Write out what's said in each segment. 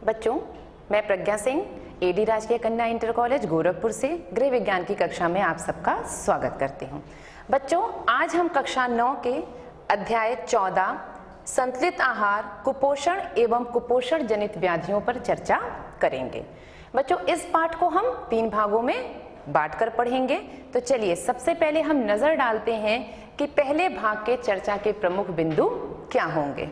बच्चों, मैं प्रज्ञा सिंह एडी राजकीय कन्या इंटर कॉलेज गोरखपुर से गृह विज्ञान की कक्षा में आप सबका स्वागत करती हूँ। बच्चों, आज हम कक्षा 9 के अध्याय 14 संतुलित आहार, कुपोषण एवं कुपोषण जनित व्याधियों पर चर्चा करेंगे। बच्चों, इस पाठ को हम 3 भागों में बांटकर पढ़ेंगे। तो चलिए सबसे पहले हम नजर डालते हैं कि पहले भाग के चर्चा के प्रमुख बिंदु क्या होंगे।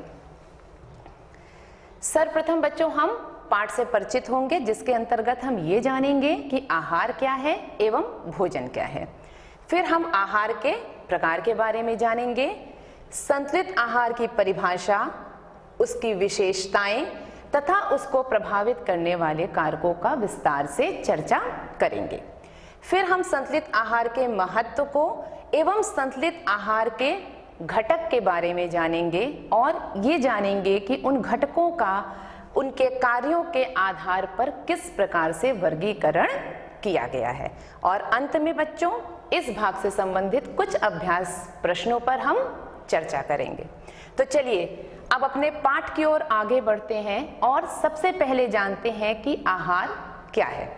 सर्वप्रथम बच्चों हम पाठ से परिचित होंगे, जिसके अंतर्गत हम ये जानेंगे कि आहार क्या है एवं भोजन क्या है। फिर हम आहार के प्रकार के बारे में जानेंगे, संतुलित आहार की परिभाषा, उसकी विशेषताएं तथा उसको प्रभावित करने वाले कारकों का विस्तार से चर्चा करेंगे। फिर हम संतुलित आहार के महत्व को एवं संतुलित आहार के घटक के बारे में जानेंगे और ये जानेंगे कि उन घटकों का उनके कार्यों के आधार पर किस प्रकार से वर्गीकरण किया गया है। और अंत में बच्चों इस भाग से संबंधित कुछ अभ्यास प्रश्नों पर हम चर्चा करेंगे। तो चलिए अब अपने पाठ की ओर आगे बढ़ते हैं और सबसे पहले जानते हैं कि आहार क्या है।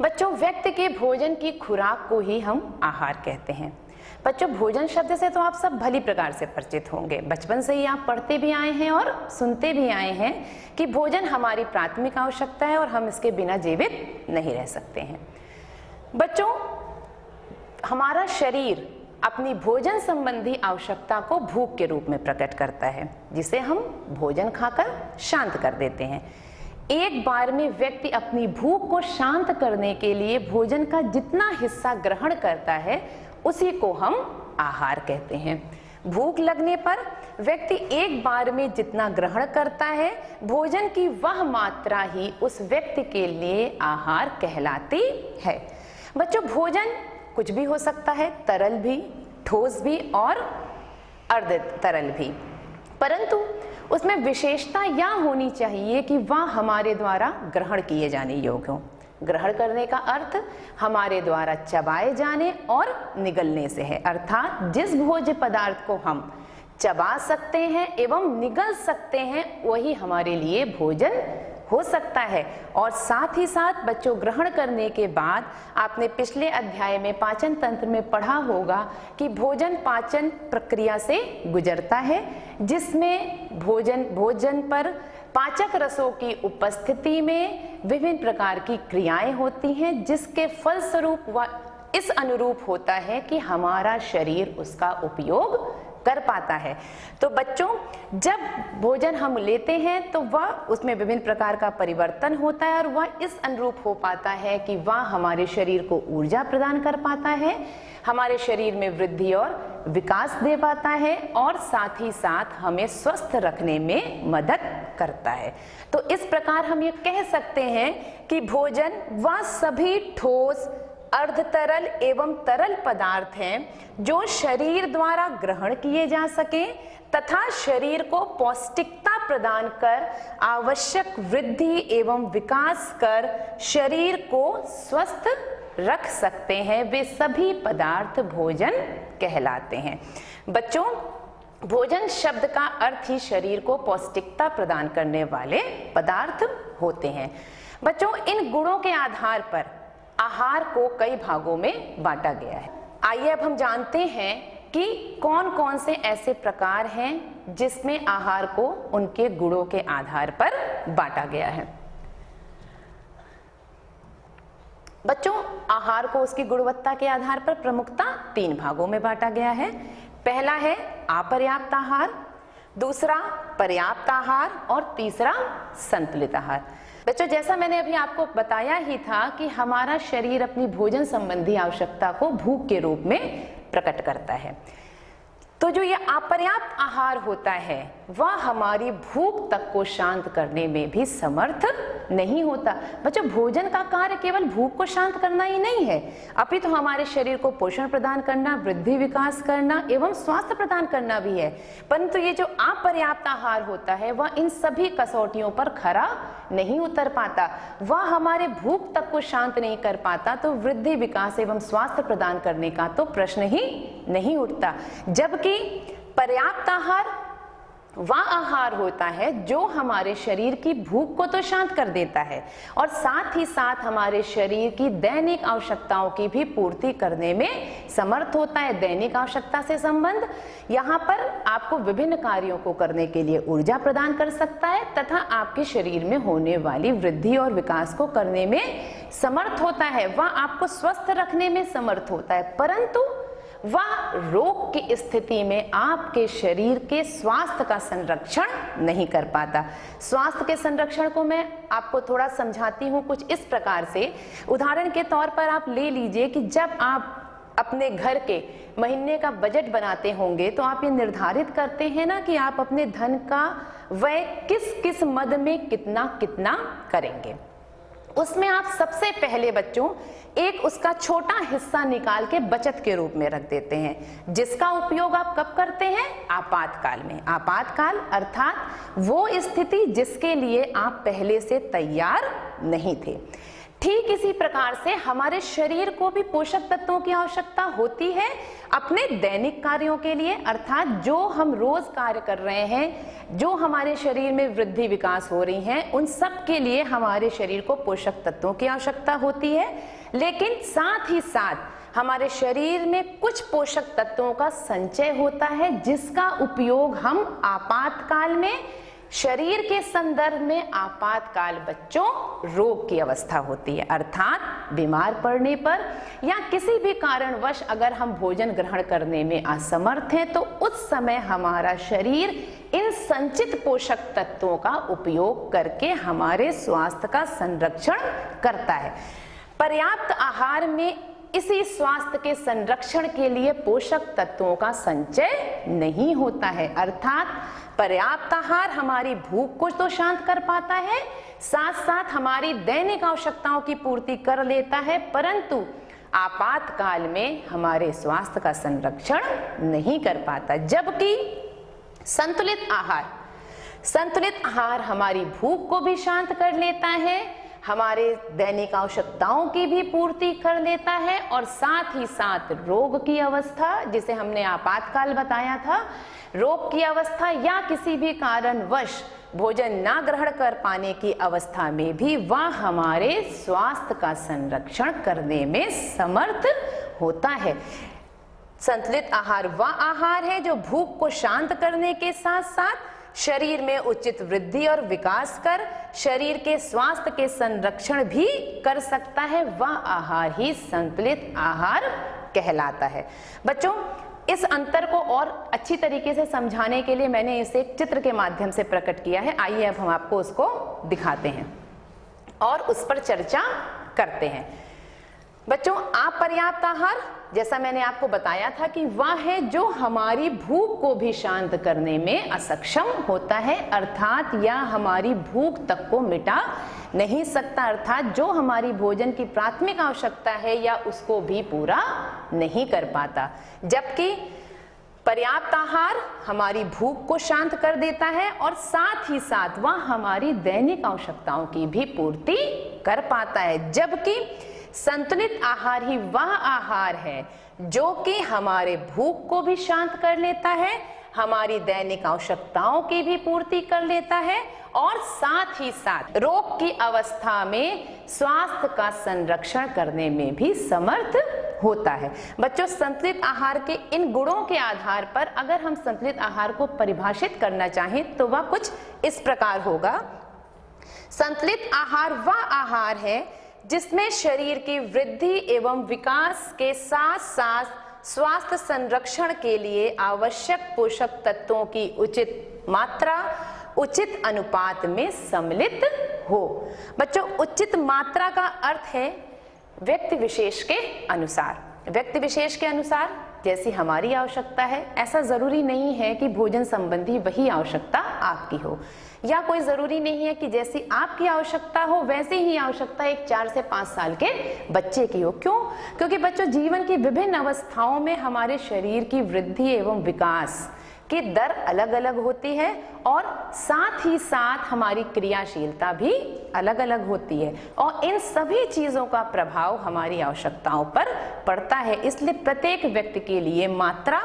बच्चों, व्यक्ति के भोजन की खुराक को ही हम आहार कहते हैं। बच्चों, भोजन शब्द से तो आप सब भली प्रकार से परिचित होंगे। बचपन से ही आप पढ़ते भी आए हैं और सुनते भी आए हैं कि भोजन हमारी प्राथमिक आवश्यकता है और हम इसके बिना जीवित नहीं रह सकते हैं। बच्चों, हमारा शरीर अपनी भोजन संबंधी आवश्यकता को भूख के रूप में प्रकट करता है, जिसे हम भोजन खाकर शांत कर देते हैं। एक बार में व्यक्ति अपनी भूख को शांत करने के लिए भोजन का जितना हिस्सा ग्रहण करता है उसी को हम आहार कहते हैं। भूख लगने पर व्यक्ति एक बार में जितना ग्रहण करता है, भोजन की वह मात्रा ही उस व्यक्ति के लिए आहार कहलाती है। बच्चों, भोजन कुछ भी हो सकता है, तरल भी, ठोस भी और अर्ध तरल भी, परंतु उसमें विशेषता यह होनी चाहिए कि वह हमारे द्वारा ग्रहण किए जाने योग्य हो। ग्रहण करने का अर्थ हमारे द्वारा चबाए जाने और निगलने से है, अर्थात जिस भोज्य पदार्थ को हम चबा सकते हैं एवं निगल सकते हैं वही हमारे लिए भोजन हो सकता है। और साथ ही साथ बच्चों, ग्रहण करने के बाद आपने पिछले अध्याय में पाचन तंत्र में पढ़ा होगा कि भोजन पाचन प्रक्रिया से गुजरता है, जिसमें भोजन पर पाचक रसों की उपस्थिति में विभिन्न प्रकार की क्रियाएं होती हैं, जिसके फलस्वरूप वह इस अनुरूप होता है कि हमारा शरीर उसका उपयोग कर पाता है। तो बच्चों, जब भोजन हम लेते हैं तो वह उसमें विभिन्न प्रकार का परिवर्तन होता है और वह इस अनुरूप हो पाता है कि वह हमारे शरीर को ऊर्जा प्रदान कर पाता है, हमारे शरीर में वृद्धि और विकास दे पाता है और साथ ही साथ हमें स्वस्थ रखने में मदद करता है। तो इस प्रकार हम ये कह सकते हैं कि भोजन वह सभी ठोस, अर्ध तरल एवं तरल पदार्थ हैं जो शरीर द्वारा ग्रहण किए जा सके तथा शरीर को पौष्टिकता प्रदान कर आवश्यक वृद्धि एवं विकास कर शरीर को स्वस्थ रख सकते हैं। वे सभी पदार्थ भोजन कहलाते हैं। बच्चों, भोजन शब्द का अर्थ ही शरीर को पौष्टिकता प्रदान करने वाले पदार्थ होते हैं। बच्चों, इन गुणों के आधार पर आहार को कई भागों में बांटा गया है। आइए अब हम जानते हैं कि कौन कौन से ऐसे प्रकार हैं जिसमें आहार को उनके गुणों के आधार पर बांटा गया है। बच्चों, आहार को उसकी गुणवत्ता के आधार पर प्रमुखता 3 भागों में बांटा गया है। पहला है अपर्याप्त आहार, दूसरा पर्याप्त आहार और तीसरा संतुलित आहार। बच्चों, जैसा मैंने अभी आपको बताया ही था कि हमारा शरीर अपनी भोजन संबंधी आवश्यकता को भूख के रूप में प्रकट करता है। तो जो ये अपर्याप्त आहार होता है वह हमारी भूख तक को शांत करने में भी समर्थ नहीं होता। बच्चों, भोजन का कार्य केवल भूख को शांत करना ही नहीं है, अपितु तो हमारे शरीर को पोषण प्रदान करना, वृद्धि विकास करना एवं स्वास्थ्य प्रदान करना भी है। परंतु ये जो अपर्याप्त आहार होता है वह इन सभी कसौटियों पर खरा नहीं उतर पाता। वह हमारे भूख तक को शांत नहीं कर पाता, तो वृद्धि विकास एवं स्वास्थ्य प्रदान करने का तो प्रश्न ही नहीं उठता। जबकि पर्याप्त आहार वह आहार होता है जो हमारे शरीर की भूख को तो शांत कर देता है और साथ ही साथ हमारे शरीर की दैनिक आवश्यकताओं की भी पूर्ति करने में समर्थ होता है। दैनिक आवश्यकता से संबंध यहाँ पर आपको विभिन्न कार्यों को करने के लिए ऊर्जा प्रदान कर सकता है तथा आपके शरीर में होने वाली वृद्धि और विकास को करने में समर्थ होता है। वह आपको स्वस्थ रखने में समर्थ होता है, परंतु वह रोग की स्थिति में आपके शरीर के स्वास्थ्य का संरक्षण नहीं कर पाता। स्वास्थ्य के संरक्षण को मैं आपको थोड़ा समझाती हूँ कुछ इस प्रकार से। उदाहरण के तौर पर आप ले लीजिए कि जब आप अपने घर के महीने का बजट बनाते होंगे तो आप ये निर्धारित करते हैं ना कि आप अपने धन का व्यय किस किस मद में कितना कितना करेंगे। उसमें आप सबसे पहले बच्चों एक उसका छोटा हिस्सा निकाल के बचत के रूप में रख देते हैं, जिसका उपयोग आप कब करते हैं? आपातकाल में। आपातकाल अर्थात वो स्थिति जिसके लिए आप पहले से तैयार नहीं थे। ठीक इसी प्रकार से हमारे शरीर को भी पोषक तत्वों की आवश्यकता होती है अपने दैनिक कार्यों के लिए, अर्थात जो हम रोज कार्य कर रहे हैं, जो हमारे शरीर में वृद्धि विकास हो रही है, उन सब के लिए हमारे शरीर को पोषक तत्वों की आवश्यकता होती है। लेकिन साथ ही साथ हमारे शरीर में कुछ पोषक तत्वों का संचय होता है जिसका उपयोग हम आपातकाल में, शरीर के संदर्भ में आपातकाल बच्चों रोग की अवस्था होती है, अर्थात बीमार पड़ने पर या किसी भी कारणवश अगर हम भोजन ग्रहण करने में असमर्थ हैं तो उस समय हमारा शरीर इन संचित पोषक तत्वों का उपयोग करके हमारे स्वास्थ्य का संरक्षण करता है। पर्याप्त आहार में इसी स्वास्थ्य के संरक्षण के लिए पोषक तत्वों का संचय नहीं होता है, अर्थात पर्याप्त आहार हमारी भूख को तो शांत कर पाता है, साथ साथ हमारी दैनिक आवश्यकताओं की पूर्ति कर लेता है, परंतु आपातकाल में हमारे स्वास्थ्य का संरक्षण नहीं कर पाता। जबकि संतुलित आहार हमारी भूख को भी शांत कर लेता है, हमारे दैनिक आवश्यकताओं की भी पूर्ति कर लेता है और साथ ही साथ रोग की अवस्था, जिसे हमने आपातकाल बताया था, रोग की अवस्था या किसी भी कारणवश भोजन ना ग्रहण कर पाने की अवस्था में भी वह हमारे स्वास्थ्य का संरक्षण करने में समर्थ होता है। संतुलित आहार वह आहार है जो भूख को शांत करने के साथ साथ शरीर में उचित वृद्धि और विकास कर शरीर के स्वास्थ्य के संरक्षण भी कर सकता है। वह आहार ही संतुलित आहार कहलाता है। बच्चों, इस अंतर को और अच्छी तरीके से समझाने के लिए मैंने इसे एक चित्र के माध्यम से प्रकट किया है। आइए अब हम आपको उसको दिखाते हैं और उस पर चर्चा करते हैं। बच्चों, अपर्याप्त आहार, जैसा मैंने आपको बताया था कि वह है जो हमारी भूख को भी शांत करने में असक्षम होता है, अर्थात या हमारी भूख तक को मिटा नहीं सकता, अर्थात जो हमारी भोजन की प्राथमिक आवश्यकता है या उसको भी पूरा नहीं कर पाता। जबकि पर्याप्त आहार हमारी भूख को शांत कर देता है और साथ ही साथ वह हमारी दैनिक आवश्यकताओं की भी पूर्ति कर पाता है। जबकि संतुलित आहार ही वह आहार है जो कि हमारे भूख को भी शांत कर लेता है, हमारी दैनिक आवश्यकताओं की भी पूर्ति कर लेता है और साथ ही साथ रोग की अवस्था में स्वास्थ्य का संरक्षण करने में भी समर्थ होता है। बच्चों, संतुलित आहार के इन गुणों के आधार पर अगर हम संतुलित आहार को परिभाषित करना चाहें तो वह कुछ इस प्रकार होगा। संतुलित आहार वह आहार है जिसमें शरीर की वृद्धि एवं विकास के साथ साथ स्वास्थ्य संरक्षण के लिए आवश्यक पोषक तत्वों की उचित मात्रा उचित अनुपात में सम्मिलित हो। बच्चों, उचित मात्रा का अर्थ है व्यक्ति विशेष के अनुसार। व्यक्ति विशेष के अनुसार जैसी हमारी आवश्यकता है, ऐसा जरूरी नहीं है कि भोजन संबंधी वही आवश्यकता आपकी हो, या कोई जरूरी नहीं है कि जैसी आपकी आवश्यकता हो वैसे ही आवश्यकता एक 4 से 5 साल के बच्चे की हो। क्यों? क्योंकि बच्चों, जीवन की विभिन्न अवस्थाओं में हमारे शरीर की वृद्धि एवं विकास की दर अलग अलग होती है और साथ ही साथ हमारी क्रियाशीलता भी अलग अलग होती है और इन सभी चीजों का प्रभाव हमारी आवश्यकताओं पर पड़ता है। इसलिए प्रत्येक व्यक्ति के लिए मात्रा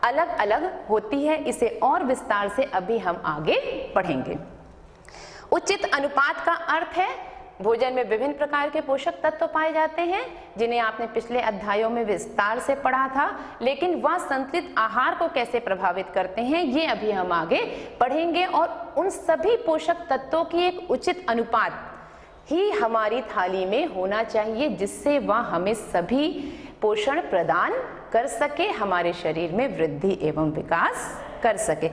अलग अलग होती है। इसे और विस्तार से अभी हम आगे पढ़ेंगे। उचित अनुपात का अर्थ है भोजन में विभिन्न प्रकार के पोषक तत्व पाए जाते हैं जिन्हें आपने पिछले अध्यायों में विस्तार से पढ़ा था, लेकिन वह संतुलित आहार को कैसे प्रभावित करते हैं ये अभी हम आगे पढ़ेंगे। और उन सभी पोषक तत्वों की एक उचित अनुपात ही हमारी थाली में होना चाहिए जिससे वह हमें सभी पोषण प्रदान कर सके, हमारे शरीर में वृद्धि एवं विकास कर सके।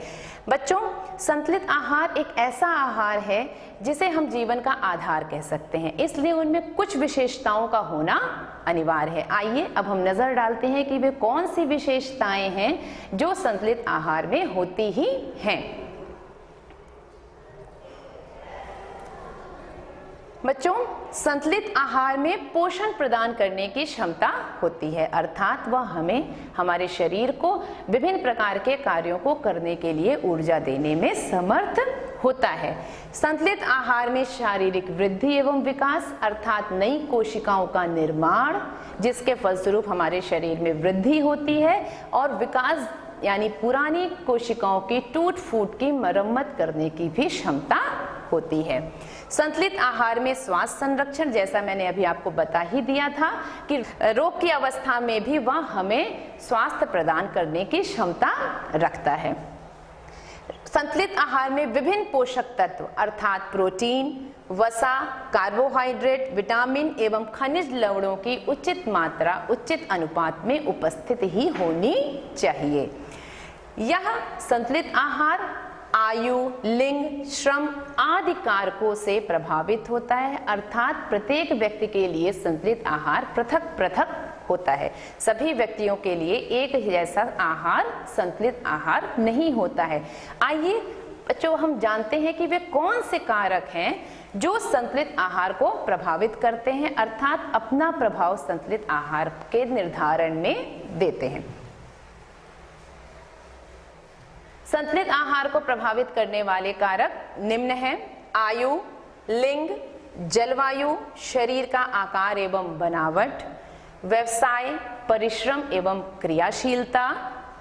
बच्चों, संतुलित आहार एक ऐसा आहार है जिसे हम जीवन का आधार कह सकते हैं, इसलिए उनमें कुछ विशेषताओं का होना अनिवार्य है। आइए अब हम नजर डालते हैं कि वे कौन सी विशेषताएं हैं जो संतुलित आहार में होती ही हैं। बच्चों, संतुलित आहार में पोषण प्रदान करने की क्षमता होती है, अर्थात वह हमें हमारे शरीर को विभिन्न प्रकार के कार्यों को करने के लिए ऊर्जा देने में समर्थ होता है। संतुलित आहार में शारीरिक वृद्धि एवं विकास अर्थात नई कोशिकाओं का निर्माण, जिसके फलस्वरूप हमारे शरीर में वृद्धि होती है, और विकास यानी पुरानी कोशिकाओं की टूट फूट की मरम्मत करने की भी क्षमता होती है। संतुलित आहार में स्वास्थ्य संरक्षण, जैसा मैंने अभी आपको बता ही दिया था कि रोग की अवस्था में भी वह हमें स्वास्थ्य प्रदान करने की क्षमता रखता है। संतुलित आहार में विभिन्न पोषक तत्व अर्थात प्रोटीन, वसा, कार्बोहाइड्रेट, विटामिन एवं खनिज लवणों की उचित मात्रा उचित अनुपात में उपस्थित ही होनी चाहिए। यह संतुलित आहार आयु, लिंग, श्रम आदि कारकों से प्रभावित होता है, अर्थात प्रत्येक व्यक्ति के लिए संतुलित आहार पृथक पृथक होता है। सभी व्यक्तियों के लिए एक जैसा आहार संतुलित आहार नहीं होता है। आइए बच्चों, हम जानते हैं कि वे कौन से कारक हैं जो संतुलित आहार को प्रभावित करते हैं, अर्थात अपना प्रभाव संतुलित आहार के निर्धारण में देते हैं। संतुलित आहार को प्रभावित करने वाले कारक निम्न हैं: आयु, लिंग, जलवायु, शरीर का आकार एवं बनावट, व्यवसाय, परिश्रम एवं क्रियाशीलता,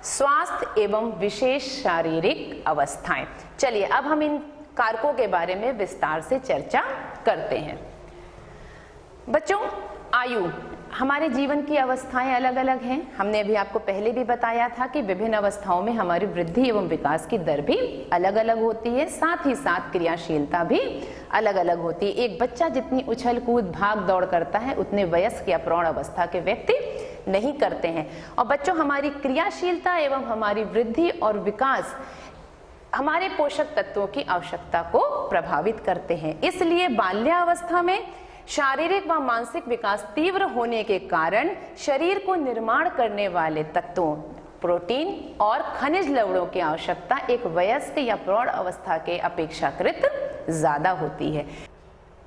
स्वास्थ्य एवं विशेष शारीरिक अवस्थाएं। चलिए अब हम इन कारकों के बारे में विस्तार से चर्चा करते हैं। बच्चों, आयु, हमारे जीवन की अवस्थाएं अलग अलग हैं। हमने अभी आपको पहले भी बताया था कि विभिन्न अवस्थाओं में हमारी वृद्धि एवं विकास की दर भी अलग अलग होती है, साथ ही साथ क्रियाशीलता भी अलग अलग होती है। एक बच्चा जितनी उछल कूद भाग दौड़ करता है उतने वयस्क या प्रौढ़ अवस्था के व्यक्ति नहीं करते हैं। और बच्चों, हमारी क्रियाशीलता एवं हमारी वृद्धि और विकास हमारे पोषक तत्वों की आवश्यकता को प्रभावित करते हैं। इसलिए बाल्यावस्था में शारीरिक व मानसिक विकास तीव्र होने के कारण शरीर को निर्माण करने वाले तत्वों प्रोटीन और खनिज लवणों की आवश्यकता एक वयस्क या प्रौढ़ अवस्था के अपेक्षाकृत ज्यादा होती है।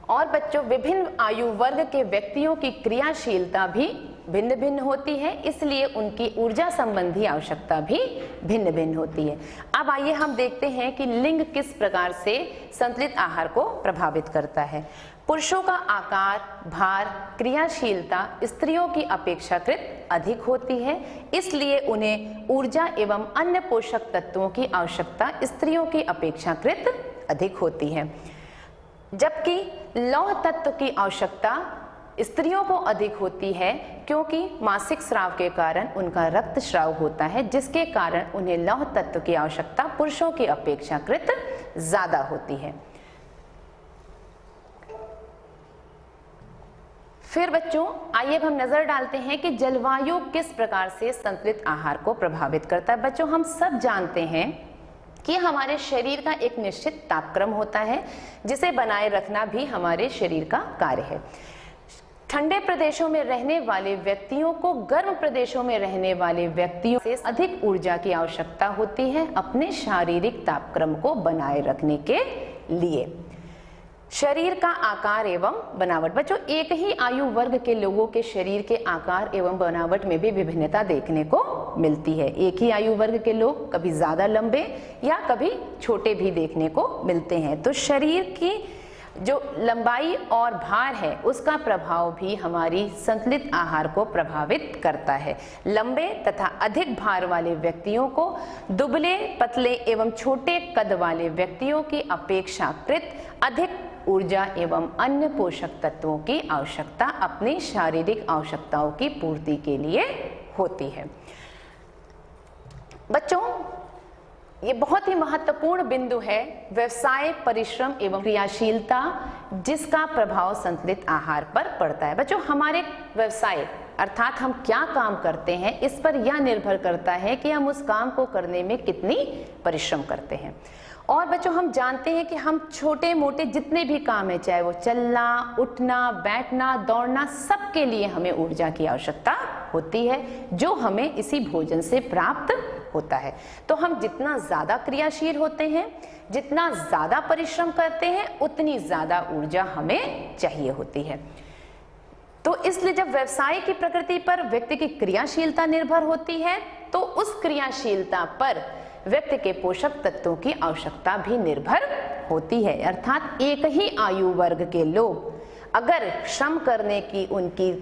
और बच्चों, विभिन्न आयु वर्ग के व्यक्तियों की क्रियाशीलता भी भिन्न भिन्न होती है, इसलिए उनकी ऊर्जा संबंधी आवश्यकता भी भिन्न भिन्न होती है। अब आइए हम देखते हैं कि लिंग किस प्रकार से संतुलित आहार को प्रभावित करता है। पुरुषों का आकार, भार, क्रियाशीलता स्त्रियों की अपेक्षाकृत अधिक होती है, इसलिए उन्हें ऊर्जा एवं अन्य पोषक तत्वों की आवश्यकता स्त्रियों की अपेक्षाकृत अधिक होती है। जबकि लौह तत्व की आवश्यकता स्त्रियों को अधिक होती है, क्योंकि मासिक स्राव के कारण उनका रक्त स्राव होता है, जिसके कारण उन्हें लौह तत्व की आवश्यकता पुरुषों की अपेक्षाकृत ज्यादा होती है। फिर बच्चों, आइए अब हम नजर डालते हैं कि जलवायु किस प्रकार से संतुलित आहार को प्रभावित करता है। बच्चों, हम सब जानते हैं कि हमारे शरीर का एक निश्चित तापक्रम होता है, जिसे बनाए रखना भी हमारे शरीर का कार्य है। ठंडे प्रदेशों में रहने वाले व्यक्तियों को गर्म प्रदेशों में रहने वाले व्यक्तियों से अधिक ऊर्जा की आवश्यकता होती है अपने शारीरिक तापक्रम को बनाए रखने के लिए। शरीर का आकार एवं बनावट। बच्चों, एक ही आयु वर्ग के लोगों के शरीर के आकार एवं बनावट में भी विभिन्नता देखने को मिलती है। एक ही आयु वर्ग के लोग कभी ज्यादा लंबे या कभी छोटे भी देखने को मिलते हैं। तो शरीर की जो लंबाई और भार है उसका प्रभाव भी हमारी संतुलित आहार को प्रभावित करता है। लंबे तथा अधिक भार वाले व्यक्तियों को दुबले, पतले एवं छोटे कद वाले व्यक्तियों की अपेक्षाकृत अधिक ऊर्जा एवं अन्य पोषक तत्वों की आवश्यकता अपनी शारीरिक आवश्यकताओं की पूर्ति के लिए होती है। बच्चों, ये बहुत ही महत्वपूर्ण बिंदु है, व्यवसाय, परिश्रम एवं क्रियाशीलता जिसका प्रभाव संतुलित आहार पर पड़ता है। बच्चों, हमारे व्यवसाय अर्थात हम क्या काम करते हैं इस पर यह निर्भर करता है कि हम उस काम को करने में कितनी परिश्रम करते हैं। और बच्चों, हम जानते हैं कि हम छोटे मोटे जितने भी काम है, चाहे वो चलना, उठना, बैठना, दौड़ना, सबके लिए हमें ऊर्जा की आवश्यकता होती है जो हमें इसी भोजन से प्राप्त होता है। तो हम जितना ज्यादा क्रियाशील होते हैं, जितना ज्यादा परिश्रम करते हैं, उतनी ज्यादा ऊर्जा हमें चाहिए होती है। तो इसलिए जब व्यवसाय की प्रकृति पर व्यक्ति की क्रियाशीलता निर्भर होती है तो उस क्रियाशीलता पर व्यक्ति के पोषक तत्वों की आवश्यकता भी निर्भर होती है। अर्थात एक ही आयु वर्ग के लोग अगर श्रम करने की उनकी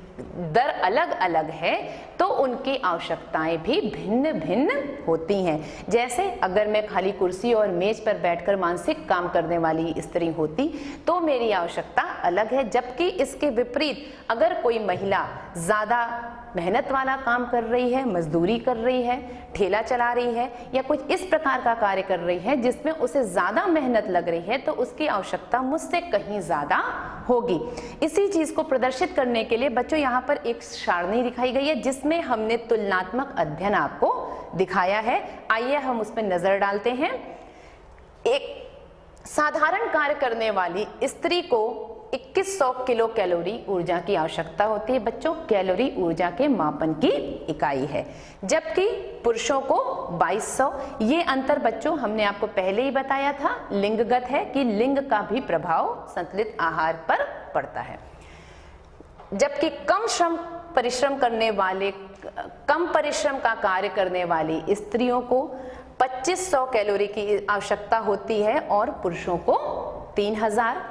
दर अलग अलग है तो उनकी आवश्यकताएं भी भिन्न भिन्न होती हैं। जैसे अगर मैं खाली कुर्सी और मेज पर बैठकर मानसिक काम करने वाली स्त्री होती तो मेरी आवश्यकता अलग है, जबकि इसके विपरीत अगर कोई महिला ज्यादा मेहनत वाला काम कर रही है, मजदूरी कर रही है, ठेला चला रही है या कुछ इस प्रकार का कार्य कर रही है जिसमें उसे ज्यादा मेहनत लग रही है तो उसकी आवश्यकता मुझसे कहीं ज्यादा होगी। इसी चीज को प्रदर्शित करने के लिए बच्चों यहाँ पर एक सारणी दिखाई गई है जिसमें हमने तुलनात्मक अध्ययन आपको दिखाया है। आइए हम उस पर नजर डालते हैं। एक साधारण कार्य करने वाली स्त्री को 2100 किलो कैलोरी ऊर्जा की आवश्यकता होती है। बच्चों, कैलोरी ऊर्जा के मापन की इकाई है, जबकि पुरुषों को 2200। ये अंतर बच्चों हमने आपको पहले ही बताया था, लिंगगत है कि लिंग का भी प्रभाव संतुलित आहार पर पड़ता है। जबकि कम परिश्रम का कार्य करने वाली स्त्रियों को 2500 कैलोरी की आवश्यकता होती है और पुरुषों को 3000,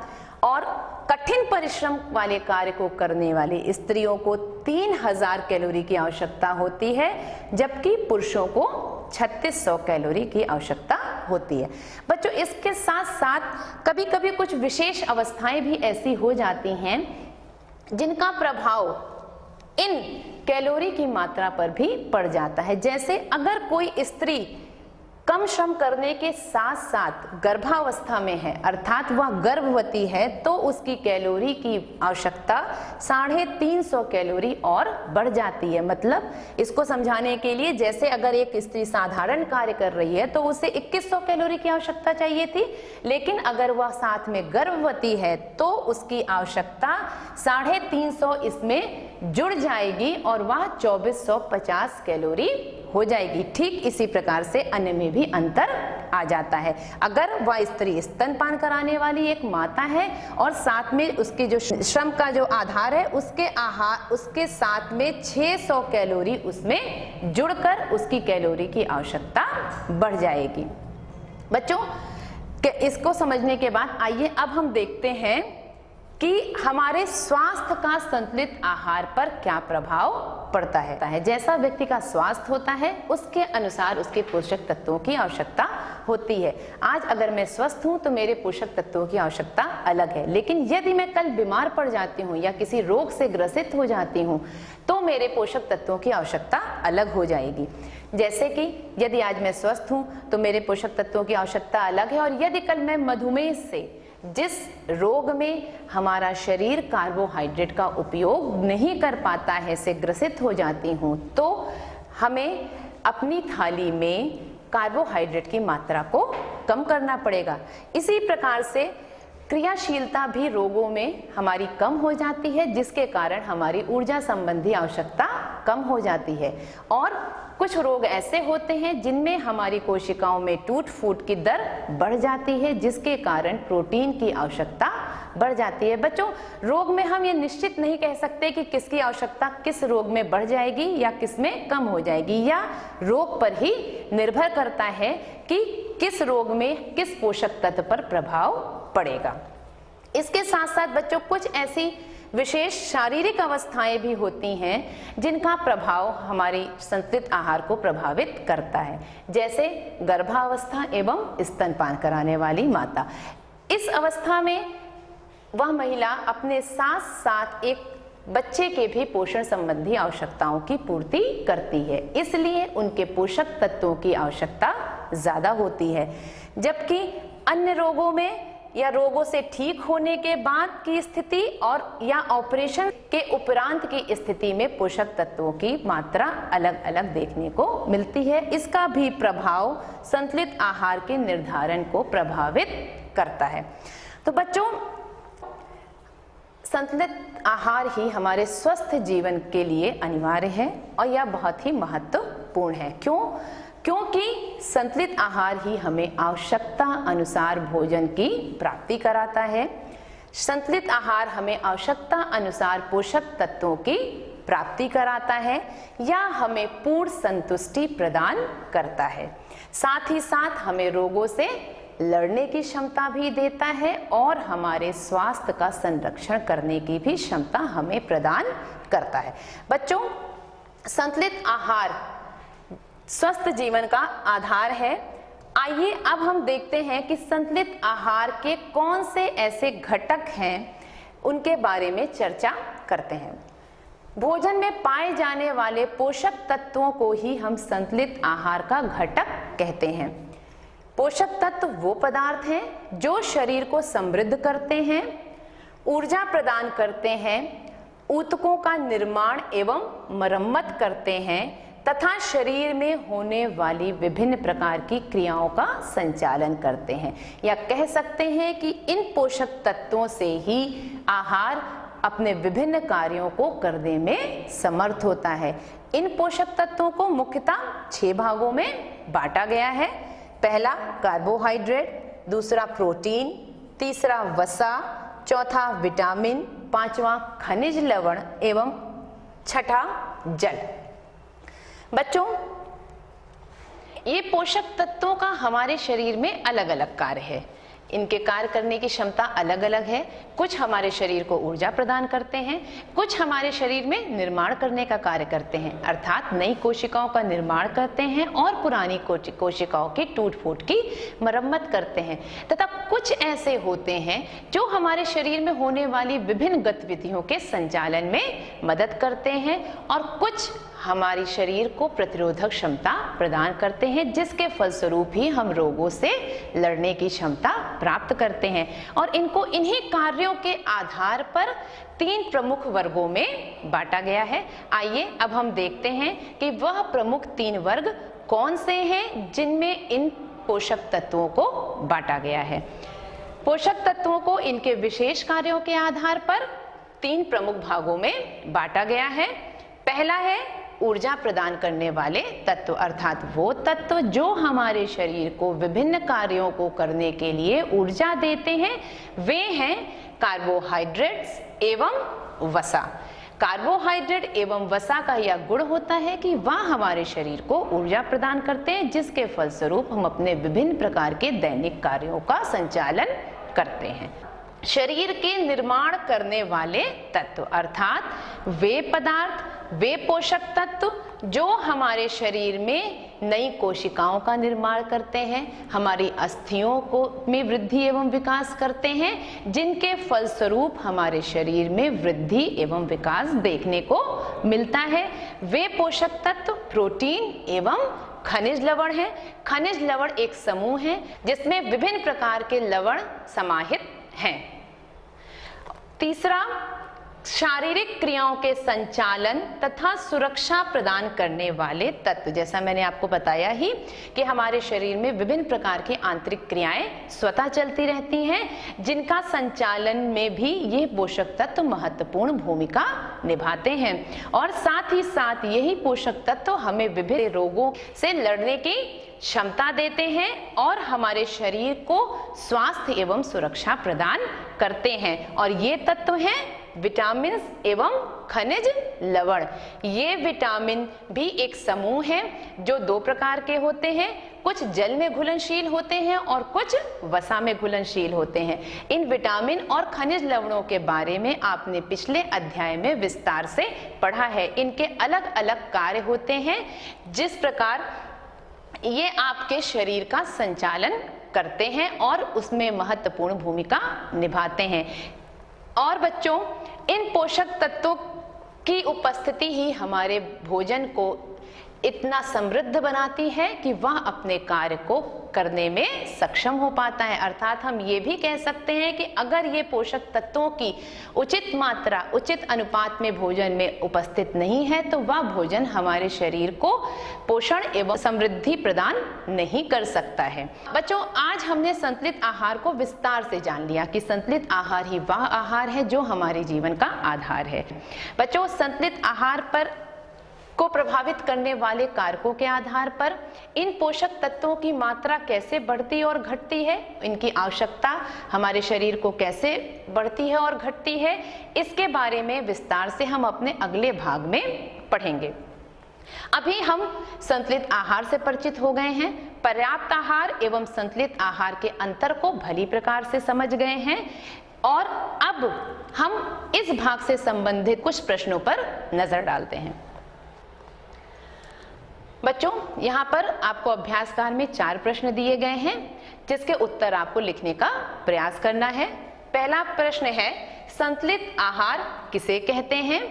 और कठिन परिश्रम वाले कार्य को करने वाली स्त्रियों को 3000 कैलोरी की आवश्यकता होती है, जबकि पुरुषों को 3600 कैलोरी की आवश्यकता होती है। बच्चों, इसके साथ साथ कभी कभी कुछ विशेष अवस्थाएं भी ऐसी हो जाती हैं जिनका प्रभाव इन कैलोरी की मात्रा पर भी पड़ जाता है। जैसे अगर कोई स्त्री कम श्रम करने के साथ साथ गर्भावस्था में है, अर्थात वह गर्भवती है, तो उसकी कैलोरी की आवश्यकता 350 कैलोरी और बढ़ जाती है। मतलब इसको समझाने के लिए, जैसे अगर एक स्त्री साधारण कार्य कर रही है तो उसे 2100 कैलोरी की आवश्यकता चाहिए थी, लेकिन अगर वह साथ में गर्भवती है तो उसकी आवश्यकता 350 इसमें जुड़ जाएगी और वह 2450 कैलोरी हो जाएगी। ठीक इसी प्रकार से अन्य में भी अंतर आ जाता है। अगर वह स्त्री स्तनपान कराने वाली एक माता है और साथ में उसके जो श्रम का जो आधार है उसके साथ में 600 कैलोरी उसमें जुड़कर उसकी कैलोरी की आवश्यकता बढ़ जाएगी। बच्चों, इसको समझने के बाद आइए अब हम देखते हैं कि हमारे स्वास्थ्य का संतुलित आहार पर क्या प्रभाव पड़ता है। जैसा व्यक्ति का स्वास्थ्य होता है उसके अनुसार उसके पोषक तत्वों की आवश्यकता होती है। आज अगर मैं स्वस्थ हूं तो मेरे पोषक तत्वों की आवश्यकता अलग है, लेकिन यदि मैं कल बीमार पड़ जाती हूं या किसी रोग से ग्रसित हो जाती हूं तो मेरे पोषक तत्वों की आवश्यकता अलग हो जाएगी। जैसे कि यदि आज मैं स्वस्थ हूं तो मेरे पोषक तत्वों की आवश्यकता अलग है, और यदि कल मैं मधुमेह से, जिस रोग में हमारा शरीर कार्बोहाइड्रेट का उपयोग नहीं कर पाता है, से ग्रसित हो जाती हूँ, तो हमें अपनी थाली में कार्बोहाइड्रेट की मात्रा को कम करना पड़ेगा। इसी प्रकार से क्रियाशीलता भी रोगों में हमारी कम हो जाती है, जिसके कारण हमारी ऊर्जा संबंधी आवश्यकता कम हो जाती है। और कुछ रोग ऐसे होते हैं जिनमें हमारी कोशिकाओं में टूट फूट की दर बढ़ जाती है, जिसके कारण प्रोटीन की आवश्यकता बढ़ जाती है। बच्चों, रोग में हम ये निश्चित नहीं कह सकते कि किसकी आवश्यकता किस रोग में बढ़ जाएगी या किस में कम हो जाएगी, या रोग पर ही निर्भर करता है कि किस रोग में किस पोषक तत्व पर प्रभाव पड़ेगा। इसके साथ साथ बच्चों, कुछ ऐसी विशेष शारीरिक अवस्थाएं भी होती हैं जिनका प्रभाव हमारी संतुलित आहार को प्रभावित करता है, जैसे गर्भावस्था एवं स्तनपान कराने वाली माता। इस अवस्था में वह महिला अपने साथ साथ एक बच्चे के भी पोषण संबंधी आवश्यकताओं की पूर्ति करती है, इसलिए उनके पोषक तत्वों की आवश्यकता ज्यादा होती है। जबकि अन्य रोगों में या रोगों से ठीक होने के बाद की स्थिति और या ऑपरेशन के उपरांत की स्थिति में पोषक तत्वों की मात्रा अलग अलग देखने को मिलती है। इसका भी प्रभाव संतुलित आहार के निर्धारण को प्रभावित करता है। तो बच्चों, संतुलित आहार ही हमारे स्वस्थ जीवन के लिए अनिवार्य है और यह बहुत ही महत्वपूर्ण है। क्योंकि संतुलित आहार ही हमें आवश्यकता अनुसार भोजन की प्राप्ति कराता है। संतुलित आहार हमें आवश्यकता अनुसार पोषक तत्वों की प्राप्ति कराता है या हमें पूर्ण संतुष्टि प्रदान करता है। साथ ही साथ हमें रोगों से लड़ने की क्षमता भी देता है और हमारे स्वास्थ्य का संरक्षण करने की भी क्षमता हमें प्रदान करता है। बच्चों, संतुलित आहार स्वस्थ जीवन का आधार है। आइए अब हम देखते हैं कि संतुलित आहार के कौन से ऐसे घटक हैं, उनके बारे में चर्चा करते हैं। भोजन में पाए जाने वाले पोषक तत्वों को ही हम संतुलित आहार का घटक कहते हैं। पोषक तत्व वो पदार्थ हैं जो शरीर को समृद्ध करते हैं, ऊर्जा प्रदान करते हैं, ऊतकों का निर्माण एवं मरम्मत करते हैं तथा शरीर में होने वाली विभिन्न प्रकार की क्रियाओं का संचालन करते हैं। या कह सकते हैं कि इन पोषक तत्वों से ही आहार अपने विभिन्न कार्यों को करने में समर्थ होता है। इन पोषक तत्वों को मुख्यतः 6 भागों में बांटा गया है। पहला कार्बोहाइड्रेट, दूसरा प्रोटीन, तीसरा वसा, चौथा विटामिन, पांचवा खनिज लवण एवं छठा जल। बच्चों, ये पोषक तत्वों का हमारे शरीर में अलग अलग कार्य है। इनके कार्य करने की क्षमता अलग अलग है। कुछ हमारे शरीर को ऊर्जा प्रदान करते हैं, कुछ हमारे शरीर में निर्माण करने का कार्य करते हैं, अर्थात नई कोशिकाओं का निर्माण करते हैं और पुरानी कोशिकाओं की टूट फूट की मरम्मत करते हैं, तथा कुछ ऐसे होते हैं जो हमारे शरीर में होने वाली विभिन्न गतिविधियों के संचालन में मदद करते हैं और कुछ हमारी शरीर को प्रतिरोधक क्षमता प्रदान करते हैं, जिसके फलस्वरूप ही हम रोगों से लड़ने की क्षमता प्राप्त करते हैं। और इनको इन्हीं कार्यों के आधार पर 3 प्रमुख वर्गों में बांटा गया है। आइए अब हम देखते हैं कि वह प्रमुख 3 वर्ग कौन से हैं जिनमें इन पोषक तत्वों को बांटा गया है। पोषक तत्वों को इनके विशेष कार्यों के आधार पर 3 प्रमुख भागों में बांटा गया है। पहला है ऊर्जा प्रदान करने वाले तत्व, अर्थात वो तत्व जो हमारे शरीर को विभिन्न कार्यों को करने के लिए ऊर्जा देते हैं, वे हैं कार्बोहाइड्रेट्स एवं वसा। कार्बोहाइड्रेट एवं वसा का यह गुण होता है कि वह हमारे शरीर को ऊर्जा प्रदान करते हैं, जिसके फलस्वरूप हम अपने विभिन्न प्रकार के दैनिक कार्यों का संचालन करते हैं। शरीर के निर्माण करने वाले तत्व, अर्थात वे पदार्थ, वे पोषक तत्व जो हमारे शरीर में नई कोशिकाओं का निर्माण करते हैं, हमारी अस्थियों को में वृद्धि एवं विकास करते हैं, जिनके फलस्वरूप हमारे शरीर में वृद्धि एवं विकास देखने को मिलता है। वे पोषक तत्व प्रोटीन एवं खनिज लवण है। खनिज लवण एक समूह है जिसमें विभिन्न प्रकार के लवण समाहित हैं। तीसरा शारीरिक क्रियाओं के संचालन तथा सुरक्षा प्रदान करने वाले तत्व। जैसा मैंने आपको बताया ही कि हमारे शरीर में विभिन्न प्रकार की आंतरिक क्रियाएं स्वतः चलती रहती हैं, जिनका संचालन में भी ये पोषक तत्व महत्वपूर्ण भूमिका निभाते हैं और साथ ही साथ यही पोषक तत्व हमें विभिन्न रोगों से लड़ने की क्षमता देते हैं और हमारे शरीर को स्वास्थ्य एवं सुरक्षा प्रदान करते हैं। और ये तत्व हैं विटामिन एवं खनिज लवण। ये विटामिन भी एक समूह है जो दो प्रकार के होते हैं, कुछ जल में घुलनशील होते हैं और कुछ वसा में घुलनशील होते हैं। इन विटामिन और खनिज लवणों के बारे में आपने पिछले अध्याय में विस्तार से पढ़ा है। इनके अलग अलग कार्य होते हैं, जिस प्रकार ये आपके शरीर का संचालन करते हैं और उसमें महत्वपूर्ण भूमिका निभाते हैं। और बच्चों, इन पोषक तत्वों की उपस्थिति ही हमारे भोजन को इतना समृद्ध बनाती है कि वह अपने कार्य को करने में सक्षम हो पाता है। अर्थात हम ये भी कह सकते हैं कि अगर ये पोषक तत्वों की उचित मात्रा, उचित अनुपात में भोजन में उपस्थित नहीं है तो वह भोजन हमारे शरीर को पोषण एवं समृद्धि प्रदान नहीं कर सकता है। बच्चों, आज हमने संतुलित आहार को विस्तार से जान लिया कि संतुलित आहार ही वह आहार है जो हमारे जीवन का आधार है। बच्चों, संतुलित आहार पर को प्रभावित करने वाले कारकों के आधार पर इन पोषक तत्वों की मात्रा कैसे बढ़ती और घटती है, इनकी आवश्यकता हमारे शरीर को कैसे बढ़ती है और घटती है, इसके बारे में विस्तार से हम अपने अगले भाग में पढ़ेंगे। अभी हम संतुलित आहार से परिचित हो गए हैं, पर्याप्त आहार एवं संतुलित आहार के अंतर को भली प्रकार से समझ गए हैं और अब हम इस भाग से संबंधित कुछ प्रश्नों पर नजर डालते हैं। बच्चों, यहाँ पर आपको अभ्यास काल में 4 प्रश्न दिए गए हैं, जिसके उत्तर आपको लिखने का प्रयास करना है। पहला प्रश्न है, संतुलित आहार किसे कहते हैं?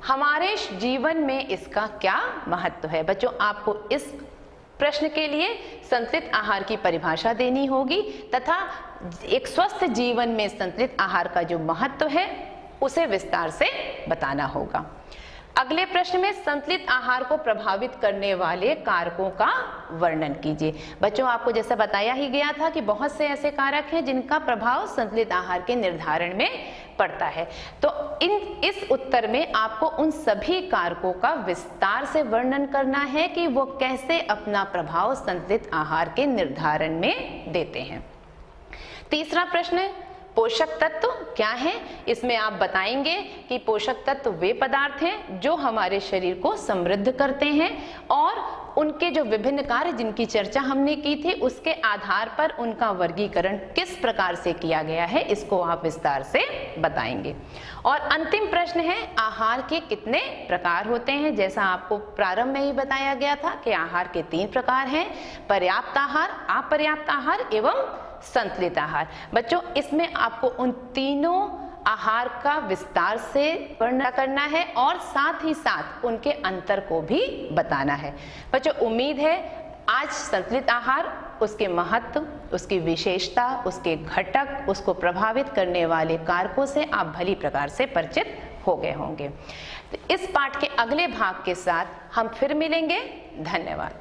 हमारे जीवन में इसका क्या महत्व है? बच्चों, आपको इस प्रश्न के लिए संतुलित आहार की परिभाषा देनी होगी तथा एक स्वस्थ जीवन में संतुलित आहार का जो महत्व है उसे विस्तार से बताना होगा। अगले प्रश्न में संतुलित आहार को प्रभावित करने वाले कारकों का वर्णन कीजिए। बच्चों, आपको जैसा बताया ही गया था कि बहुत से ऐसे कारक हैं जिनका प्रभाव संतुलित आहार के निर्धारण में पड़ता है, तो इस उत्तर में आपको उन सभी कारकों का विस्तार से वर्णन करना है कि वो कैसे अपना प्रभाव संतुलित आहार के निर्धारण में देते हैं। तीसरा प्रश्न, पोषक तत्व क्या है? इसमें आप बताएंगे कि पोषक तत्व वे पदार्थ हैं जो हमारे शरीर को समृद्ध करते हैं और उनके जो विभिन्न कार्य जिनकी चर्चा हमने की थी उसके आधार पर उनका वर्गीकरण किस प्रकार से किया गया है, इसको आप विस्तार से बताएंगे। और अंतिम प्रश्न है, आहार के कितने प्रकार होते हैं? जैसा आपको प्रारंभ में ही बताया गया था कि आहार के 3 प्रकार हैं, पर्याप्त आहार, अपर्याप्त आहार एवं संतुलित आहार। बच्चों, इसमें आपको उन तीनों आहार का विस्तार से वर्णन करना है और साथ ही साथ उनके अंतर को भी बताना है। बच्चों, उम्मीद है आज संतुलित आहार, उसके महत्व, उसकी विशेषता, उसके घटक, उसको प्रभावित करने वाले कारकों से आप भली प्रकार से परिचित हो गए होंगे। तो इस पाठ के अगले भाग के साथ हम फिर मिलेंगे। धन्यवाद।